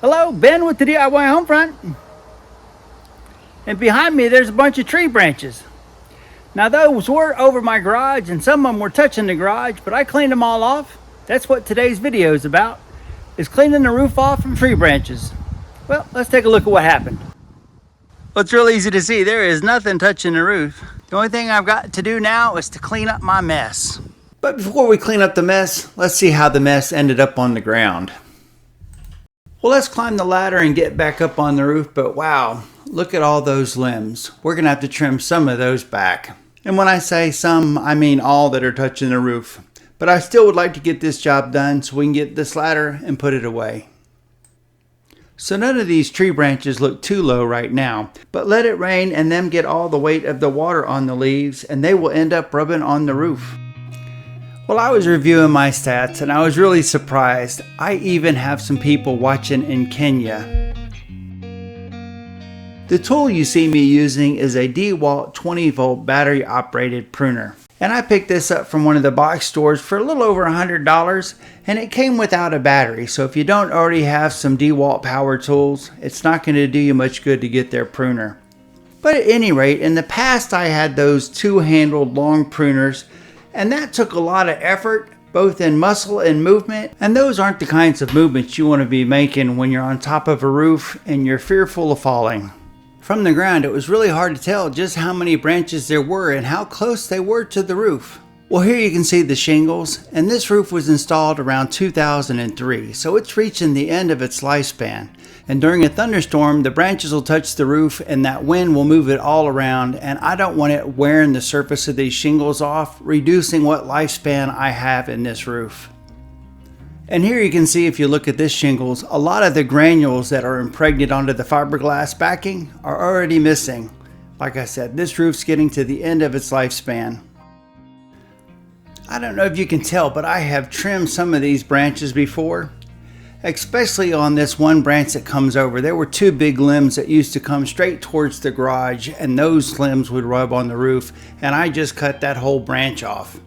Hello, Ben with the DIY Homefront. And behind me there's a bunch of tree branches. Now those were over my garage and some of them were touching the garage, but I cleaned them all off. That's what today's video is about, is cleaning the roof off from tree branches. Well, let's take a look at what happened. Well, it's real easy to see there is nothing touching the roof. The only thing I've got to do now is to clean up my mess. But before we clean up the mess, let's see how the mess ended up on the ground. Well, let's climb the ladder and get back up on the roof, but wow, look at all those limbs. We're gonna have to trim some of those back. And when I say some, I mean all that are touching the roof. But I still would like to get this job done so we can get this ladder and put it away. So none of these tree branches look too low right now, but let it rain and them get all the weight of the water on the leaves and they will end up rubbing on the roof. Well, I was reviewing my stats and I was really surprised. I even have some people watching in Kenya. The tool you see me using is a DeWalt 20-volt battery operated pruner. And I picked this up from one of the box stores for a little over $100 and it came without a battery. So if you don't already have some DeWalt power tools, it's not going to do you much good to get their pruner. But at any rate, in the past I had those two-handled long pruners, and that took a lot of effort, both in muscle and movement, and those aren't the kinds of movements you want to be making when you're on top of a roof and you're fearful of falling. From the ground, it was really hard to tell just how many branches there were and how close they were to the roof. Well, here you can see the shingles, and this roof was installed around 2003, so it's reaching the end of its lifespan. And during a thunderstorm, the branches will touch the roof and that wind will move it all around, and I don't want it wearing the surface of these shingles off, reducing what lifespan I have in this roof. And here you can see, if you look at this shingles, a lot of the granules that are impregnated onto the fiberglass backing are already missing. Like I said, this roof's getting to the end of its lifespan. I don't know if you can tell, but I have trimmed some of these branches before. Especially on this one branch that comes over. There were two big limbs that used to come straight towards the garage and those limbs would rub on the roof, and I just cut that whole branch off.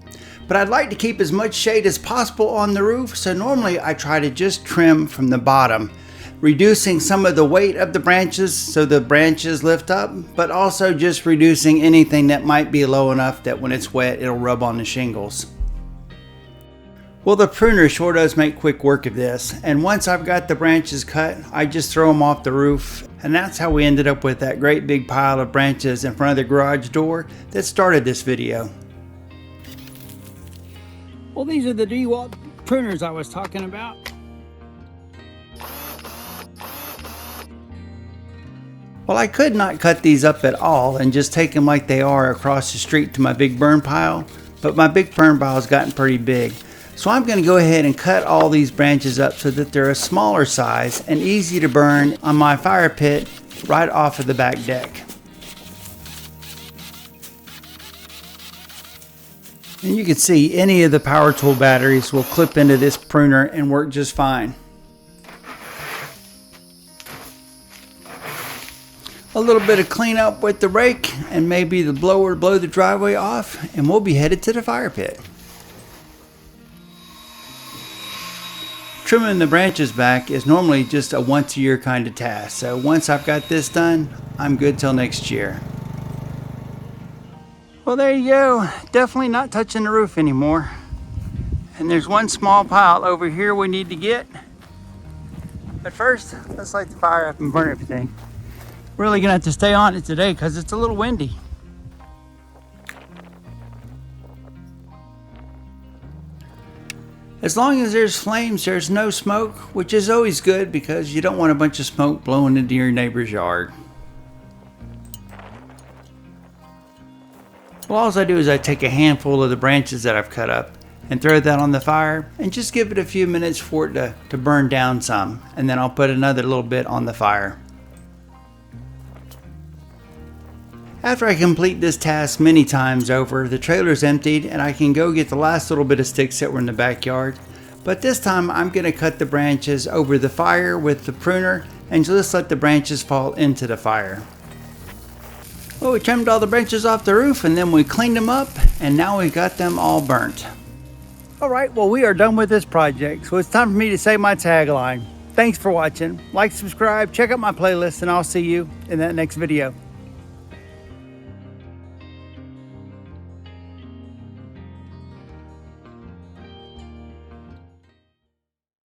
But I'd like to keep as much shade as possible on the roof, so normally I try to just trim from the bottom, reducing some of the weight of the branches so the branches lift up, but also just reducing anything that might be low enough that when it's wet it'll rub on the shingles. Well, the pruner sure does make quick work of this, and once I've got the branches cut, I just throw them off the roof, and that's how we ended up with that great big pile of branches in front of the garage door that started this video. Well, these are the DeWalt pruners I was talking about. Well, I could not cut these up at all and just take them like they are across the street to my big burn pile, but my big burn pile has gotten pretty big. So I'm going to go ahead and cut all these branches up so that they're a smaller size and easy to burn on my fire pit right off of the back deck. And you can see any of the power tool batteries will clip into this pruner and work just fine. A little bit of cleanup with the rake and maybe the blower to blow the driveway off, and we'll be headed to the fire pit. Trimming the branches back is normally just a once a year kind of task, so once I've got this done, I'm good till next year. Well, there you go. Definitely not touching the roof anymore. And there's one small pile over here we need to get. But first, let's light the fire up and burn everything. Really gonna have to stay on it today because it's a little windy. As long as there's flames, there's no smoke, which is always good because you don't want a bunch of smoke blowing into your neighbor's yard. Well, all I do is I take a handful of the branches that I've cut up and throw that on the fire and just give it a few minutes for it to burn down some, and then I'll put another little bit on the fire. After I complete this task many times over, the trailer's emptied and I can go get the last little bit of sticks that were in the backyard. But this time I'm going to cut the branches over the fire with the pruner and just let the branches fall into the fire. Well, we trimmed all the branches off the roof and then we cleaned them up, and now we got them all burnt. All right, well, we are done with this project, so it's time for me to say my tagline. Thanks for watching. Like, subscribe, check out my playlist, and I'll see you in that next video.